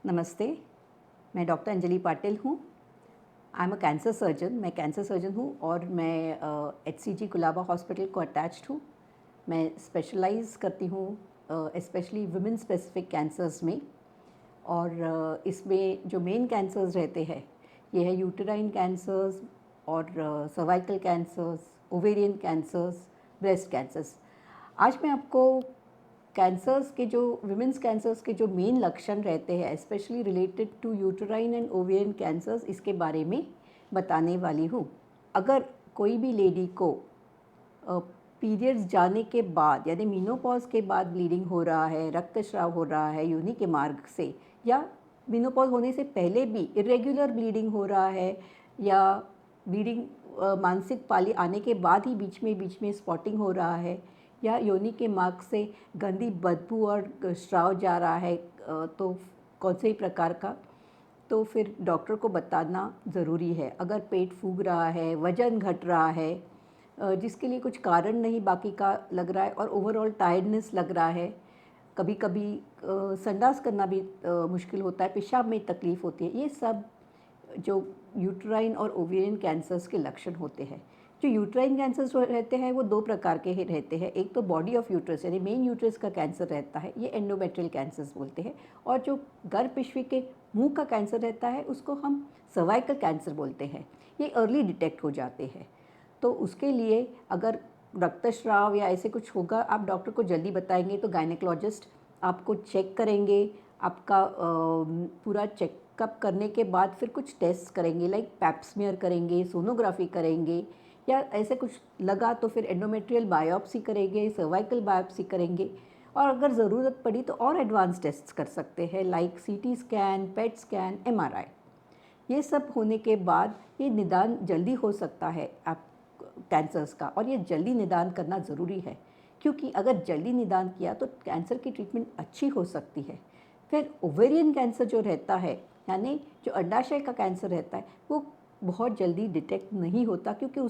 नमस्ते, मैं डॉक्टर अंजलि पाटिल हूँ। I am a cancer surgeon. मैं कैंसर सर्जन हूँ और मैं HCG कुलाबा हॉस्पिटल को अटैच्ड हूँ। मैं स्पेशलाइज़ करती हूँ स्पेशली वुमेन स्पेसिफिक कैंसर्स में। और इसमें जो मेन कैंसर्स रहते हैं ये है यूटेराइन कैंसर्स और cervical cancers, ovarian cancers, breast cancers. आज मैं आपको कैंसर्स के जो विमेंस कैंसर्स के जो मेन लक्षण रहते हैं specially related to uterine and ovarian cancers, इसके बारे में बताने वाली हूँ। अगर कोई भी लेडी को पीरियड्स जाने के बाद यानी मीनोपॉज के बाद ब्लीडिंग हो रहा है, रक्तस्राव हो रहा है योनि के मार्ग से, या मीनोपॉज होने से पहले भी इरेगुलर ब्लीडिंग हो रहा है, या ब्लीडिंग मासिक पाली आने के बाद ही बीच में स्पॉटिंग हो रहा है, या योनि के मार्ग से गंदी बदबू और स्राव जा रहा है, तो कौन से ही प्रकार का, तो फिर डॉक्टर को बताना ज़रूरी है। अगर पेट फूग रहा है, वज़न घट रहा है, जिसके लिए कुछ कारण नहीं बाकी का लग रहा है, और ओवरऑल टायर्डनेस लग रहा है, कभी कभी संडास करना भी मुश्किल होता है, पेशाब में तकलीफ़ होती है, ये सब जो यूट्राइन और ओवेरियन कैंसर्स के लक्षण होते हैं। जो यूट्राइन कैंसर्स रहते हैं वो दो प्रकार के ही रहते हैं। एक तो बॉडी ऑफ यूट्रस यानी मेन यूट्रस का कैंसर रहता है, ये एंडोमेट्रियल कैंसर्स बोलते हैं। और जो गर्भपिशवी के मुंह का कैंसर रहता है उसको हम सर्वाइकल कैंसर बोलते हैं। ये अर्ली डिटेक्ट हो जाते हैं। तो उसके लिए अगर रक्तस्राव या ऐसे कुछ होगा, आप डॉक्टर को जल्दी बताएंगे तो गायनेकोलॉजिस्ट आपको चेक करेंगे। आपका पूरा चेकअप करने के बाद फिर कुछ टेस्ट करेंगे, लाइक पैप स्मीयर करेंगे, सोनोग्राफी करेंगे, या ऐसे कुछ लगा तो फिर एंडोमेट्रियल बायोप्सी करेंगे, सर्वाइकल बायोप्सी करेंगे। और अगर ज़रूरत पड़ी तो और एडवांस टेस्ट कर सकते हैं, like CT scan, PET scan, MRI। ये सब होने के बाद ये निदान जल्दी हो सकता है आप कैंसर्स का, और ये जल्दी निदान करना ज़रूरी है, क्योंकि अगर जल्दी निदान किया तो कैंसर की ट्रीटमेंट अच्छी हो सकती है। फिर ओवेरियन कैंसर जो रहता है यानी जो अंडाशय का कैंसर रहता है वो बहुत जल्दी डिटेक्ट नहीं होता, क्योंकि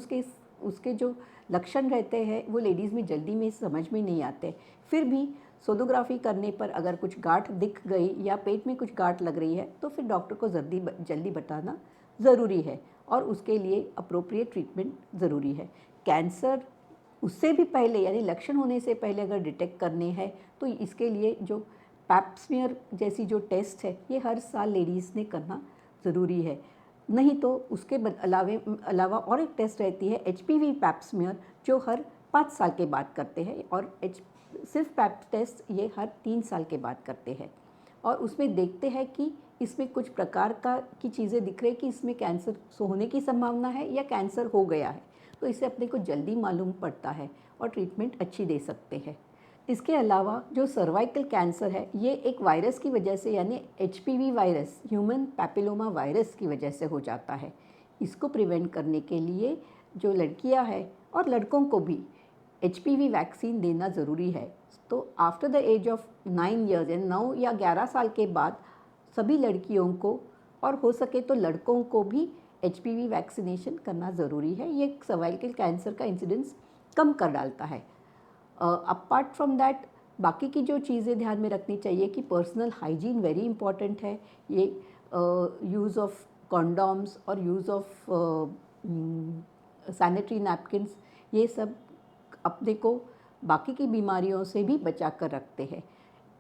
उसके जो लक्षण रहते हैं वो लेडीज़ में जल्दी में समझ में नहीं आते। फिर भी सोनोग्राफी करने पर अगर कुछ गांठ दिख गई या पेट में कुछ गांठ लग रही है तो फिर डॉक्टर को जल्दी बताना ज़रूरी है, और उसके लिए अप्रोप्रिएट ट्रीटमेंट ज़रूरी है। कैंसर उससे भी पहले यानी लक्षण होने से पहले अगर डिटेक्ट करने हैं तो इसके लिए जो पैप स्मीयर जैसी जो टेस्ट है ये हर साल लेडीज़ ने करना ज़रूरी है। नहीं तो उसके अलावा और एक टेस्ट रहती है HPV पैप स्मीयर, जो हर 5 साल के बाद करते हैं, और सिर्फ पैप टेस्ट ये हर 3 साल के बाद करते हैं। और उसमें देखते हैं कि इसमें कुछ प्रकार की चीज़ें दिख रही है कि इसमें कैंसर होने की संभावना है या कैंसर हो गया है, तो इससे अपने को जल्दी मालूम पड़ता है और ट्रीटमेंट अच्छी दे सकते हैं। इसके अलावा जो सर्वाइकल कैंसर है ये एक वायरस की वजह से यानी HPV virus, human papilloma virus की वजह से हो जाता है। इसको प्रिवेंट करने के लिए जो लड़कियां हैं और लड़कों को भी HPV वैक्सीन देना ज़रूरी है। तो after the age of 9 years यानी 9 या 11 साल के बाद सभी लड़कियों को और हो सके तो लड़कों को भी HPV वैक्सीनेशन करना ज़रूरी है। ये सर्वाइकल कैंसर का इंसिडेंस कम कर डालता है। अपार्ट फ्रॉम दैट बाकी की जो चीज़ें ध्यान में रखनी चाहिए कि पर्सनल हाइजीन वेरी इंपॉर्टेंट है। ये यूज़ ऑफ कॉन्डोम्स और यूज़ ऑफ सैनिटरी नैपकिन्स, ये सब अपने को बाकी की बीमारियों से भी बचा कर रखते हैं।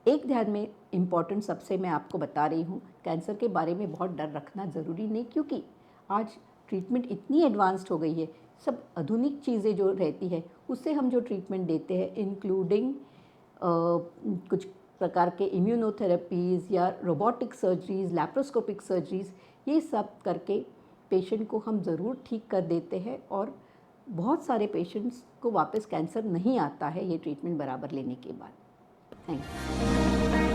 एक ध्यान में इम्पॉर्टेंट सबसे मैं आपको बता रही हूँ, कैंसर के बारे में बहुत डर रखना ज़रूरी नहीं, क्योंकि आज ट्रीटमेंट इतनी एडवांस्ड हो गई है। सब आधुनिक चीज़ें जो रहती है उससे हम जो ट्रीटमेंट देते हैं इंक्लूडिंग कुछ प्रकार के इम्यूनोथेरेपीज़ या रोबोटिक सर्जरीज़, लैप्रोस्कोपिक सर्जरीज़, ये सब करके पेशेंट को हम ज़रूर ठीक कर देते हैं, और बहुत सारे पेशेंट्स को वापस कैंसर नहीं आता है ये ट्रीटमेंट बराबर लेने के बाद। Thank you.